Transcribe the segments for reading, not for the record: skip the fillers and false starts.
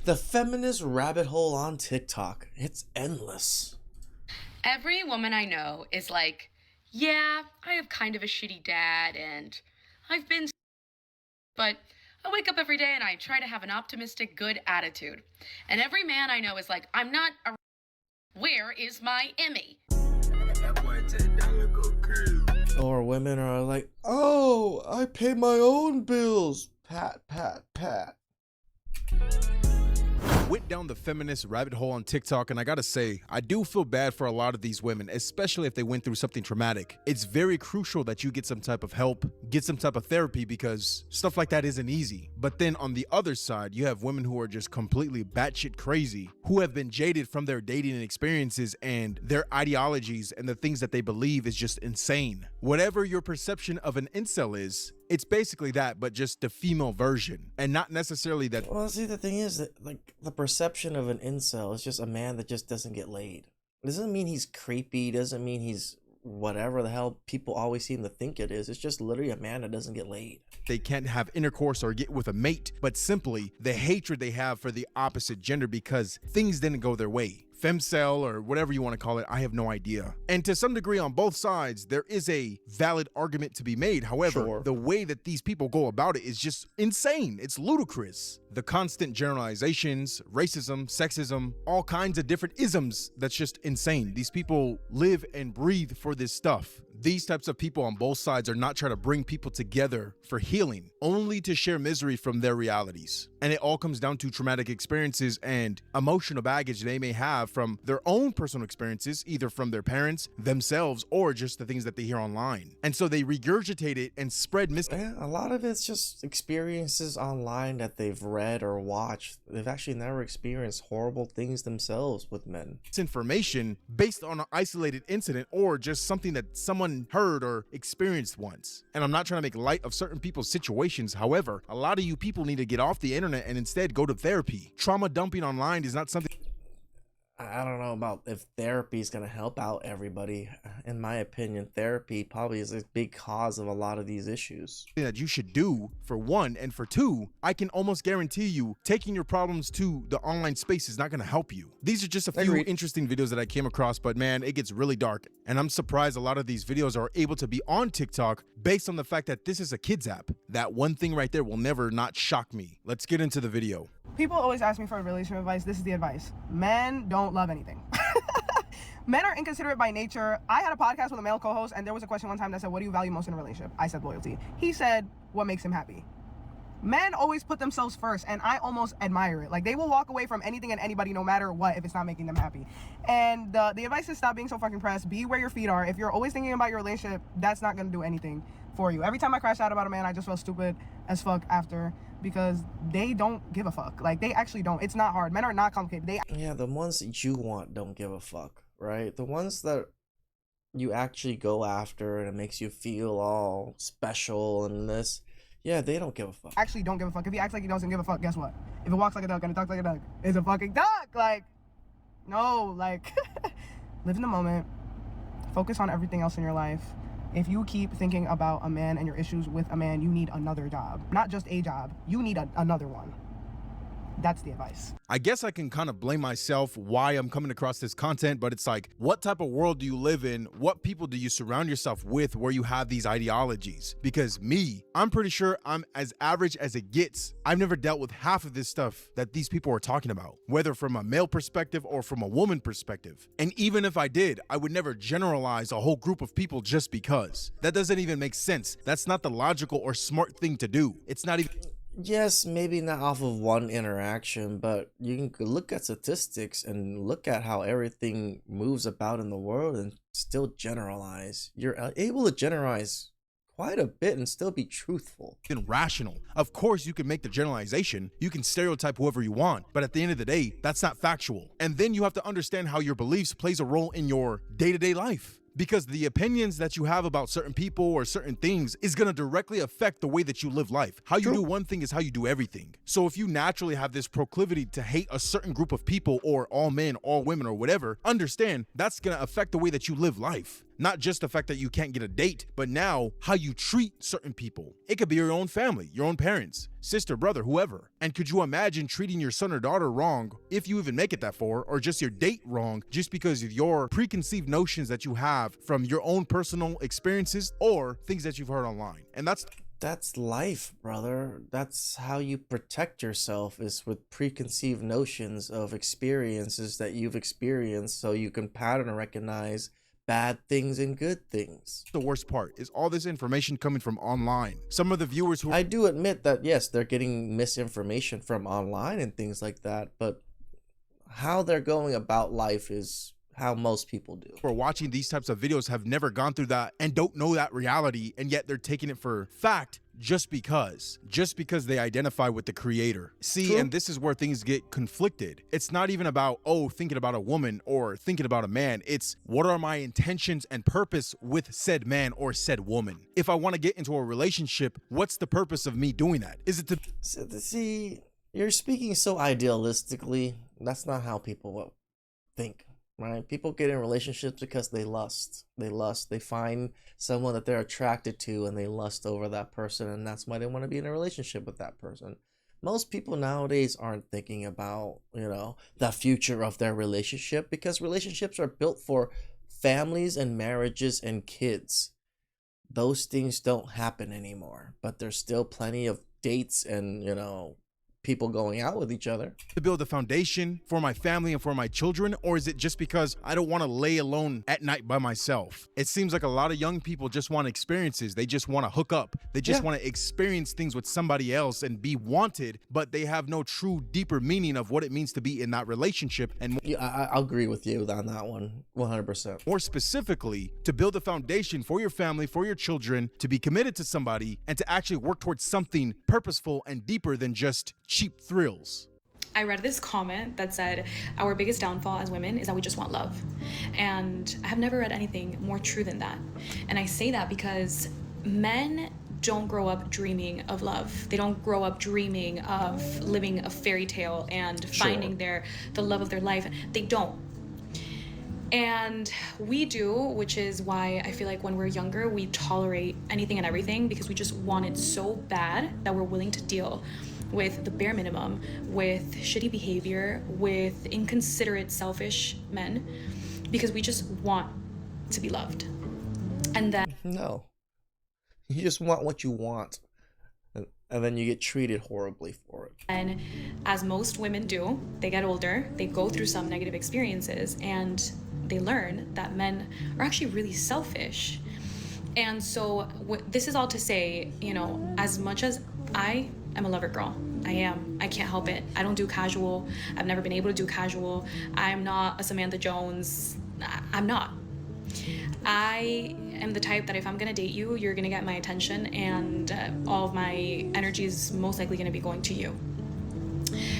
The feminist rabbit hole on TikTok. It's endless. Every woman I know is like, yeah, I have kind of a shitty dad and I've been, but I wake up every day and I try to have an optimistic, good attitude. And every man I know is like, I'm not a. Where is my Emmy? Or women are like, oh, I pay my own bills. Pat, pat, pat. Went down the feminist rabbit hole on TikTok, and I gotta say, I do feel bad for a lot of these women, especially if they went through something traumatic. It's very crucial that you get some type of help, get some type of therapy, because stuff like that isn't easy. But then on the other side, you have women who are just completely batshit crazy, who have been jaded from their dating experiences and their ideologies, and the things that they believe is just insane. Whatever your perception of an incel is, it's basically that, but just the female version, and not necessarily that. Well, see, the thing is that, like, the perception of an incel is just a man that just doesn't get laid. It doesn't mean he's creepy, doesn't mean he's whatever the hell people always seem to think it is. It's just literally a man that doesn't get laid. They can't have intercourse or get with a mate, but simply the hatred they have for the opposite gender because things didn't go their way. Femcel or whatever you want to call it, I have no idea. And to some degree on both sides, there is a valid argument to be made. However, the way that these people go about it is just insane. It's ludicrous. The constant generalizations, racism, sexism, all kinds of different isms, that's just insane. These people live and breathe for this stuff. These types of people on both sides are not trying to bring people together for healing, only to share misery from their realities. And it all comes down to traumatic experiences and emotional baggage they may have from their own personal experiences, either from their parents, themselves, or just the things that they hear online. And so they regurgitate it and spread Yeah, a lot of it's just experiences online that they've read or watched. They've actually never experienced horrible things themselves with men. Information based on an isolated incident or just something that someone heard or experienced once. And I'm not trying to make light of certain people's situations. However, a lot of you people need to get off the internet and instead go to therapy. Trauma dumping online is not something. I don't know about if therapy is going to help out everybody. In my opinion, therapy probably is a big cause of a lot of these issues. That you should do, for one, and for two, I can almost guarantee you taking your problems to the online space is not going to help you. These are just a few interesting videos that I came across, but man, it gets really dark. And I'm surprised a lot of these videos are able to be on TikTok based on the fact that this is a kids app. That one thing right there will never not shock me. Let's get into the video. People always ask me for relationship advice. This is the advice. Men don't love anything. Men are inconsiderate by nature. I had a podcast with a male co-host, and there was a question one time that said, what do you value most in a relationship? I said loyalty. He said, what makes him happy? Men always put themselves first, and I almost admire it. Like, they will walk away from anything and anybody no matter what if it's not making them happy. And the advice is stop being so fucking pressed. Be where your feet are. If you're always thinking about your relationship, that's not going to do anything for you. Every time I crashed out about a man, I just felt stupid as fuck after, because they don't give a fuck. Like, they actually don't. It's not hard. Men are not complicated. Yeah, the ones that you want don't give a fuck, right? The ones that you actually go after and it makes you feel all special and this, yeah, they don't give a fuck. Actually don't give a fuck. If he acts like he doesn't give a fuck, guess what? If it walks like a duck and it talks like a duck, it's a fucking duck. Like, no, like, live in the moment. Focus on everything else in your life. If you keep thinking about a man and your issues with a man, you need another job. Not just a job. You need another one. That's the advice. I guess I can kind of blame myself why I'm coming across this content, but it's like, what type of world do you live in? What people do you surround yourself with where you have these ideologies? Because me, I'm pretty sure I'm as average as it gets. I've never dealt with half of this stuff that these people are talking about, whether from a male perspective or from a woman perspective. And even if I did, I would never generalize a whole group of people just because. That doesn't even make sense. That's not the logical or smart thing to do. It's not even... Yes, maybe not off of one interaction, but you can look at statistics and look at how everything moves about in the world and still generalize. You're able to generalize quite a bit and still be truthful. Rational. Of course, you can make the generalization. You can stereotype whoever you want, but at the end of the day, that's not factual. And then you have to understand how your beliefs plays a role in your day-to-day life. Because the opinions that you have about certain people or certain things is going to directly affect the way that you live life. How you do one thing is how you do everything. So if you naturally have this proclivity to hate a certain group of people or all men, all women or whatever, understand that's going to affect the way that you live life. Not just the fact that you can't get a date, but now how you treat certain people. It could be your own family, your own parents, sister, brother, whoever. And could you imagine treating your son or daughter wrong, if you even make it that far, or just your date wrong, just because of your preconceived notions that you have from your own personal experiences or things that you've heard online? And That's life, brother. That's how you protect yourself, is with preconceived notions of experiences that you've experienced, so you can pattern recognize bad things and good things. the worst part is all this information coming from online. Some of the viewers who I do admit that, yes, they're getting misinformation from online and things like that, but how they're going about life is how most people do. are watching these types of videos have never gone through that and don't know that reality, and yet they're taking it for fact just because they identify with the creator. See, True. and this is where things get conflicted. It's not even about, oh, thinking about a woman or thinking about a man. It's, what are my intentions and purpose with said man or said woman? If I want to get into a relationship, what's the purpose of me doing that? Is it to See, you're speaking so idealistically. That's not how people think, right? People get in relationships because they lust. They find someone that they're attracted to and they lust over that person, and that's why they want to be in a relationship with that person. Most people nowadays aren't thinking about, the future of their relationship, because relationships are built for families and marriages and kids. Those things don't happen anymore, but there's still plenty of dates and, people going out with each other. build a foundation for my family and for my children? Or is it just because I don't want to lay alone at night by myself? It seems like a lot of young people just want experiences. They just want to hook up. They just want to experience things with somebody else and be wanted, but they have no true deeper meaning of what it means to be in that relationship. And Yeah, I'll agree with you on that one, 100%. more specifically, to build a foundation for your family, for your children, to be committed to somebody, and to actually work towards something purposeful and deeper than just cheap thrills. I read this comment that said, our biggest downfall as women is that we just want love. And I have never read anything more true than that. And I say that because men don't grow up dreaming of love. They don't grow up dreaming of living a fairy tale and finding the love of their life. They don't. And we do, which is why I feel like when we're younger, we tolerate anything and everything because we just want it so bad that we're willing to deal with the bare minimum, with shitty behavior, with inconsiderate, selfish men, because we just want to be loved. And then No. You just want what you want, and then you get treated horribly for it. And as most women do, they get older, they go through some negative experiences, and they learn that men are actually really selfish. And so this is all to say, as much as I am a lover girl, I can't help it. I don't do casual. I've never been able to do casual. I'm not a Samantha Jones. I'm not. I am the type that if I'm gonna date you, you're gonna get my attention, and all of my energy is most likely gonna be going to you.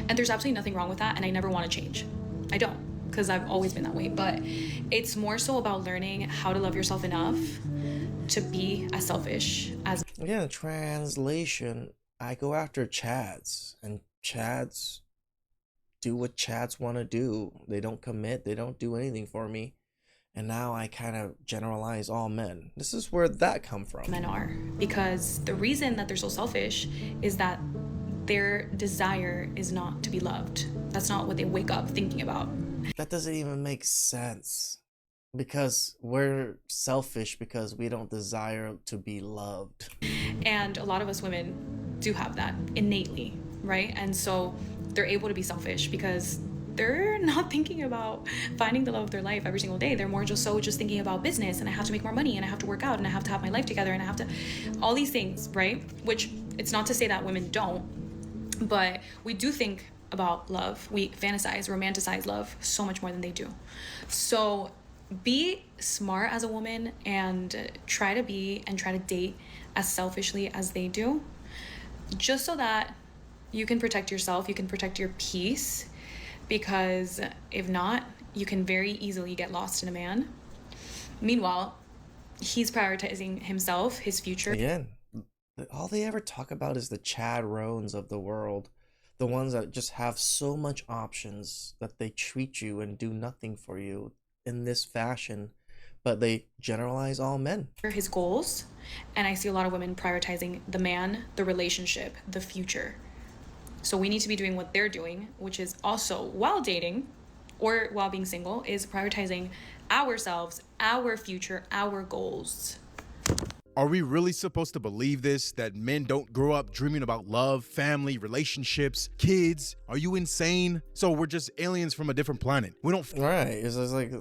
And there's absolutely nothing wrong with that, and I never want to change. I don't, because I've always been that way. But it's more so about learning how to love yourself enough to be as selfish as. Again, translation, I go after Chads, and Chads do what Chads want to do. They don't commit, they don't do anything for me. And now I kind of generalize all men. This is where that come from. Men are, because the reason that they're so selfish is that their desire is not to be loved. That's not what they wake up thinking about. That doesn't even make sense. Because we're selfish because we don't desire to be loved. And a lot of us women do have that innately, right? And so they're able to be selfish because they're not thinking about finding the love of their life every single day. They're more just thinking about business, and I have to make more money, and I have to work out, and I have to have my life together, and I have to, all these things, right? Which it's not to say that women don't, but we do think about love. We fantasize, romanticize love so much more than they do. So be smart as a woman and try to date as selfishly as they do, just so that you can protect yourself, you can protect your peace. Because if not, you can very easily get lost in a man. Meanwhile, he's prioritizing himself, his future. Again, all they ever talk about is the Chad Roans of the world. The ones that just have so much options that they treat you and do nothing for you in this fashion, but they generalize all men. His goals, and I see a lot of women prioritizing the man, the relationship, the future. So we need to be doing what they're doing, which is also, while dating or while being single, is prioritizing ourselves, our future, our goals. Are we really supposed to believe this, that men don't grow up dreaming about love, family, relationships, kids? Are you insane? So we're just aliens from a different planet. We don't... Right. It's just like,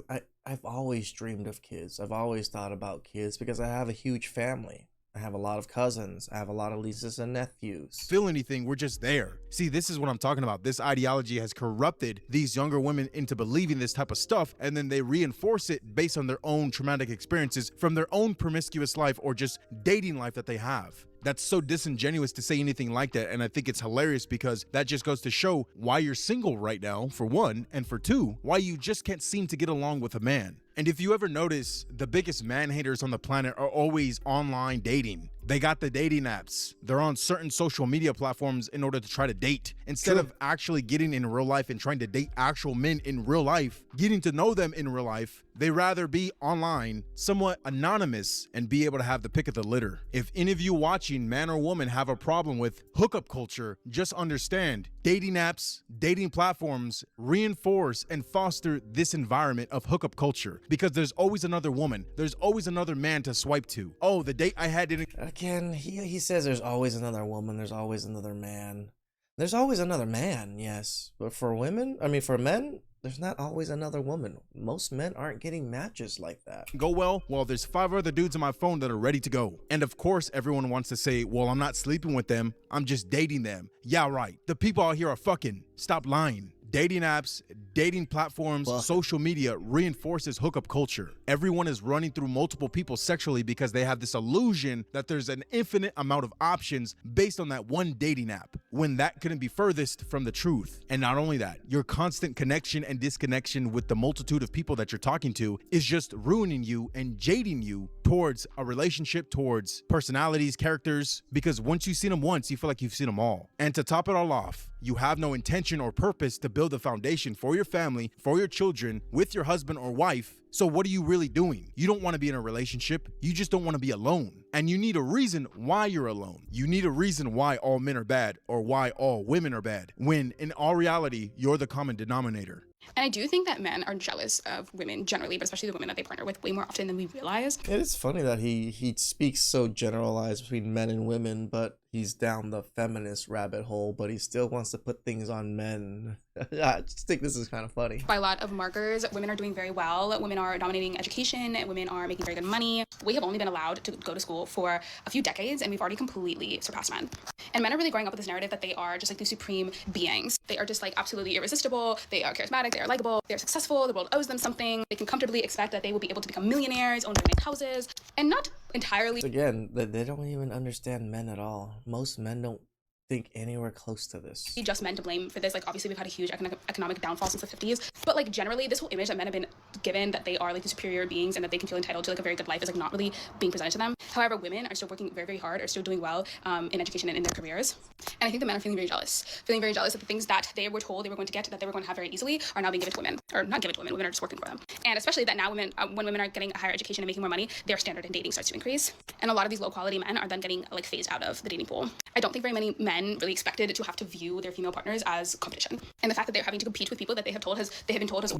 I've always dreamed of kids. I've always thought about kids because I have a huge family. I have a lot of cousins. I have a lot of nieces and nephews. Feel anything, we're just there. See, this is what I'm talking about. This ideology has corrupted these younger women into believing this type of stuff, and then they reinforce it based on their own traumatic experiences from their own promiscuous life or just dating life that they have. That's so disingenuous to say anything like that, and I think it's hilarious because that just goes to show why you're single right now, for one, and for two, why you just can't seem to get along with a man. And if you ever notice, the biggest man haters on the planet are always online dating. They got the dating apps. They're on certain social media platforms in order to try to date. Instead of actually getting in real life and trying to date actual men in real life, getting to know them in real life, they rather be online, somewhat anonymous, and be able to have the pick of the litter. If any of you watching, man or woman, have a problem with hookup culture, just understand, dating apps, dating platforms reinforce and foster this environment of hookup culture because there's always another woman. There's always another man to swipe to. Oh, the date I had didn't... Again, he says there's always another woman, there's always another man. There's always another man, yes. But for men, there's not always another woman. Most men aren't getting matches like that. Go well, there's 5 other dudes on my phone that are ready to go. And of course, everyone wants to say, well, I'm not sleeping with them, I'm just dating them. Yeah, right. The people out here are fucking. Stop lying. Dating apps, dating platforms, social media reinforces hookup culture. Everyone is running through multiple people sexually because they have this illusion that there's an infinite amount of options based on that one dating app, when that couldn't be furthest from the truth. And not only that, your constant connection and disconnection with the multitude of people that you're talking to is just ruining you and jading you towards a relationship, towards personalities, characters, because once you've seen them once, you feel like you've seen them all. And to top it all off, you have no intention or purpose to build a foundation for your family, for your children, with your husband or wife. So what are you really doing? You don't want to be in a relationship. You just don't want to be alone. And you need a reason why you're alone. You need a reason why all men are bad or why all women are bad, when in all reality, you're the common denominator. And I do think that men are jealous of women generally, but especially the women that they partner with way more often than we realize. It is funny that he speaks so generalized between men and women, but he's down the feminist rabbit hole, but he still wants to put things on men. I just think this is kind of funny. By a lot of markers, women are doing very well. Women are dominating education. Women are making very good money. We have only been allowed to go to school for a few decades, and we've already completely surpassed men. And men are really growing up with this narrative that they are just like these supreme beings. They are just like absolutely irresistible. They are charismatic. They are likable. They are successful. The world owes them something. They can comfortably expect that they will be able to become millionaires, own nice houses, and not entirely. Again, they don't even understand men at all. Most men don't think anywhere close to this. Just men to blame for this. Like, obviously we've had a huge economic downfall since the 50s, but like generally this whole image that men have been given, that they are like the superior beings and that they can feel entitled to like a very good life, is like not really being presented to them. However, women are still working very, very hard, are still doing well in education and in their careers. And I think the men are feeling very jealous that the things that they were told they were going to get, that they were going to have very easily, are now being given to women, or not given to women. Women are just working for them. And especially that now women, when women are getting a higher education and making more money, their standard in dating starts to increase. And a lot of these low quality men are then getting like phased out of the dating pool. I don't think very many men really expected to have to view their female partners as competition, and the fact that they're having to compete with people that they have been told as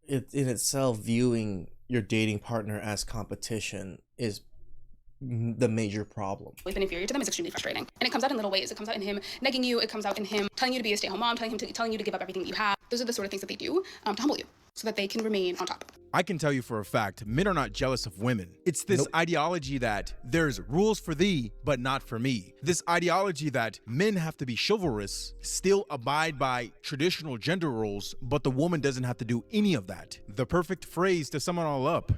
in itself viewing your dating partner as competition is the major problem. We've been inferior to them is extremely frustrating, and it comes out in little ways. It comes out in him negging you. It comes out in him telling you to be a stay-at-home mom, telling you to give up everything that you have. Those are the sort of things that they do to humble you, so that they can remain on top. I can tell you for a fact, men are not jealous of women. It's this ideology that there's rules for thee, but not for me. This ideology that men have to be chivalrous, still abide by traditional gender roles, but the woman doesn't have to do any of that. The perfect phrase to sum it all up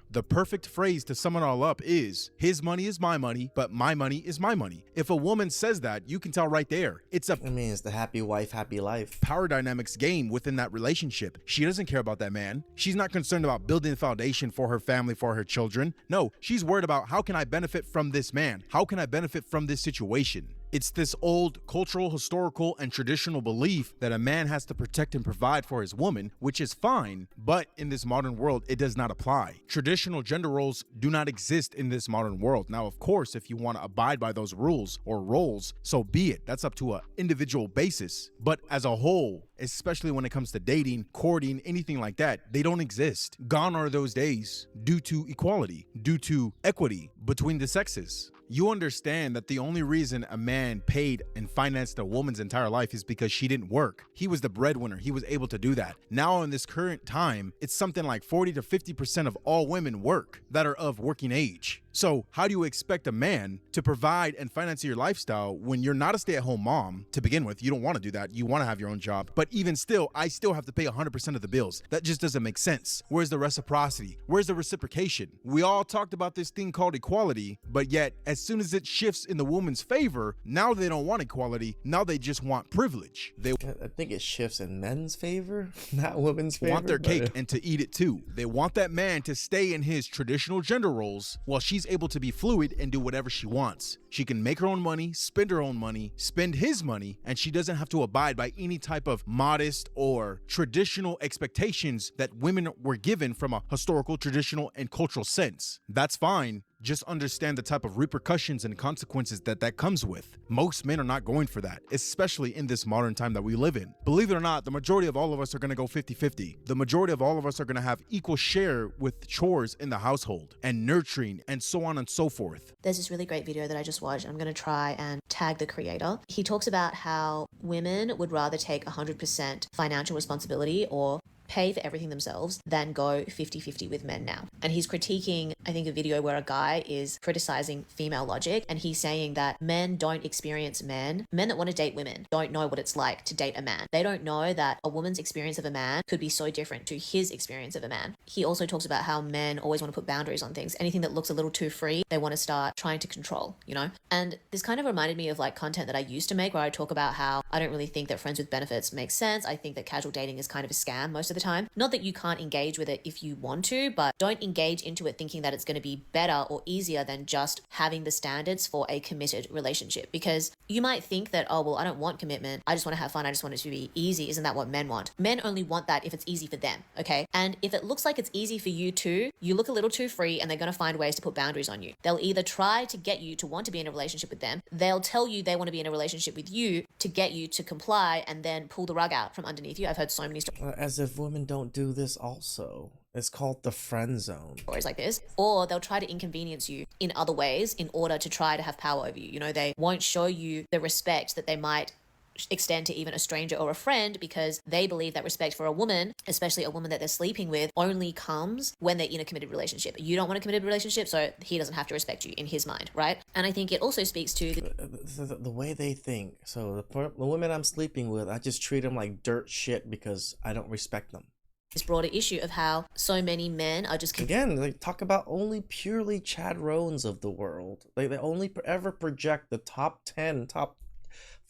is, his money is my money, but my money is my money. If a woman says that, you can tell right there. It's the happy wife, happy life. Power dynamics game within that relationship. She doesn't care about that man. She's not concerned about building the foundation for her family, for her children. No, she's worried about, how can I benefit from this man? How can I benefit from this situation? It's this old cultural, historical, and traditional belief that a man has to protect and provide for his woman, which is fine, but in this modern world, it does not apply. Traditional gender roles do not exist in this modern world. Now, of course, if you want to abide by those rules or roles, so be it. That's up to an individual basis. But as a whole, especially when it comes to dating, courting, anything like that, they don't exist. Gone are those days due to equality, due to equity between the sexes. You understand that the only reason a man paid and financed a woman's entire life is because she didn't work. He was the breadwinner. He was able to do that. Now in this current time, it's something like 40 to 50% of all women work that are of working age. So how do you expect a man to provide and finance your lifestyle when you're not a stay-at-home mom to begin with? You don't want to do that. You want to have your own job. But even still, I still have to pay 100% of the bills. That just doesn't make sense. Where's the reciprocity? Where's the reciprocation? We all talked about this thing called equality, but yet as soon as it shifts in the woman's favor, now they don't want equality. Now they just want privilege. They I think it shifts in men's favor, not women's favor. want their cake and to eat it too. They want that man to stay in his traditional gender roles while she's able to be fluid and do whatever she wants. She can make her own money, spend her own money, spend his money, and she doesn't have to abide by any type of modest or traditional expectations that women were given from a historical, traditional, and cultural sense. That's fine. Just understand the type of repercussions and consequences that comes with. Most men are not going for that, especially in this modern time that we live in. Believe it or not, the majority of all of us are going to go 50-50. The majority of all of us are going to have equal share with chores in the household and nurturing and so on and so forth. There's this really great video that I just watched. I'm going to try and tag the creator. He talks about how women would rather take 100% financial responsibility or pay for everything themselves than go 50-50 with men now. And he's critiquing, I think, a video where a guy is criticizing female logic, and he's saying that men don't experience men that want to date women don't know what it's like to date a man. They don't know that a woman's experience of a man could be so different to his experience of a man. He also talks about how men always want to put boundaries on things. Anything that looks a little too free, they want to start trying to control, you know? And this kind of reminded me of like content that I used to make where I talk about how I don't really think that friends with benefits makes sense. I think that casual dating is kind of a scam most of the time. Not that you can't engage with it if you want to, but don't engage into it thinking that it's going to be better or easier than just having the standards for a committed relationship. Because you might think that, oh, well, I don't want commitment. I just want to have fun. I just want it to be easy. Isn't that what men want? Men only want that if it's easy for them, okay? And if it looks like it's easy for you too, you look a little too free and they're going to find ways to put boundaries on you. They'll either try to get you to want to be in a relationship with them. They'll tell you they want to be in a relationship with you to get you to comply and then pull the rug out from underneath you. I've heard so many As if women don't do this also. It's called the friend zone. stories like this. Or they'll try to inconvenience you in other ways in order to try to have power over you. You know, they won't show you the respect that they might extend to even a stranger or a friend because they believe that respect for a woman, especially a woman that they're sleeping with, only comes when they're in a committed relationship. You don't want a committed relationship, so he doesn't have to respect you in his mind, right? And I think it also speaks to The way they think. So the women I'm sleeping with, I just treat them like dirt shit because I don't respect them. this broader issue of how so many men are just Again, they talk about only purely Chad Rones of the world. They only ever project the top 10, top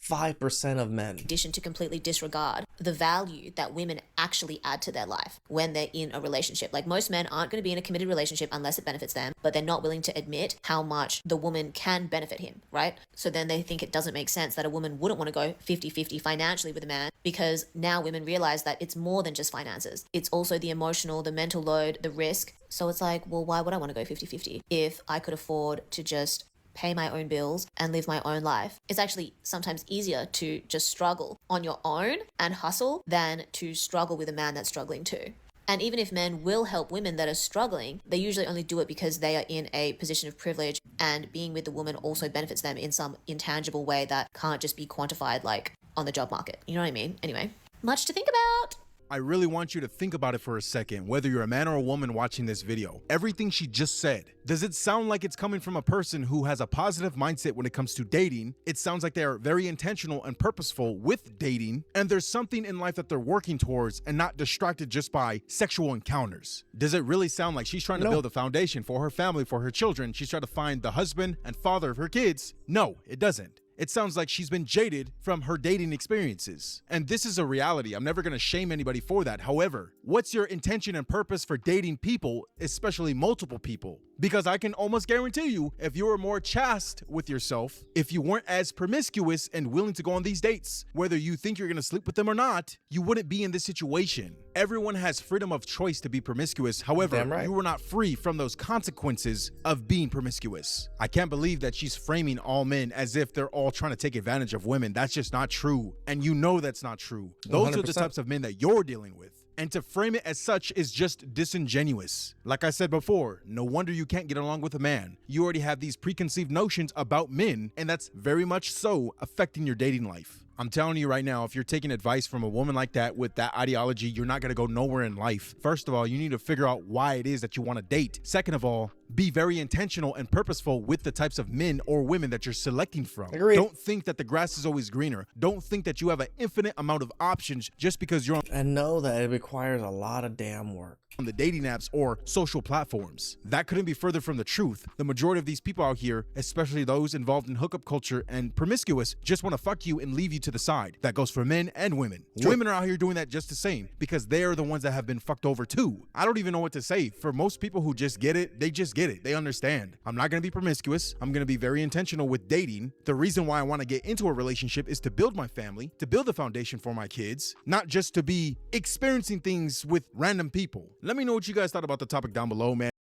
5% of men. conditioned to completely disregard the value that women actually add to their life when they're in a relationship. Like, most men aren't going to be in a committed relationship unless it benefits them, but they're not willing to admit how much the woman can benefit him, right? So then they think it doesn't make sense that a woman wouldn't want to go 50-50 financially with a man, because now women realize that it's more than just finances. It's also the emotional, the mental load, the risk. So it's like, well, why would I want to go 50-50 if I could afford to just pay my own bills and live my own life? It's actually sometimes easier to just struggle on your own and hustle than to struggle with a man that's struggling too. And even if men will help women that are struggling, they usually only do it because they are in a position of privilege, and being with the woman also benefits them in some intangible way that can't just be quantified, like on the job market. You know what I mean? Anyway, much to think about. I really want you to think about it for a second, whether you're a man or a woman watching this video. Everything she just said, does it sound like it's coming from a person who has a positive mindset when it comes to dating? It sounds like they are very intentional and purposeful with dating, and there's something in life that they're working towards and not distracted just by sexual encounters. Does it really sound like she's trying to build a foundation for her family, for her children? She's trying to find the husband and father of her kids? No, it doesn't. It sounds like she's been jaded from her dating experiences. And this is a reality. I'm never going to shame anybody for that. However, what's your intention and purpose for dating people, especially multiple people? Because I can almost guarantee you, if you were more chaste with yourself, if you weren't as promiscuous and willing to go on these dates, whether you think you're gonna sleep with them or not, you wouldn't be in this situation. Everyone has freedom of choice to be promiscuous. However, Damn right. you were not free from those consequences of being promiscuous. I can't believe that she's framing all men as if they're all trying to take advantage of women. That's just not true. And you know that's not true. Those are the 100%. types of men that you're dealing with. And to frame it as such is just disingenuous. Like I said before, no wonder you can't get along with a man. You already have these preconceived notions about men, and that's very much so affecting your dating life. I'm telling you right now, if you're taking advice from a woman like that with that ideology, you're not gonna go nowhere in life. First of all, you need to figure out why it is that you wanna date. Second of all, be very intentional and purposeful with the types of men or women that you're selecting from. Agreed. Don't think that the grass is always greener. Don't think that you have an infinite amount of options just because you're And know that it requires a lot of damn work. on the dating apps or social platforms. That couldn't be further from the truth. The majority of these people out here, especially those involved in hookup culture and promiscuous, just want to fuck you and leave you to the side. That goes for men and women. True. Women are out here doing that just the same because they're the ones that have been fucked over too. I don't even know what to say. For most people who just get it, they just get it. They understand. I'm not going to be promiscuous. I'm going to be very intentional with dating. The reason why I want to get into a relationship is to build my family, to build a foundation for my kids, not just to be experiencing things with random people. Let me know what you guys thought about the topic down below, man.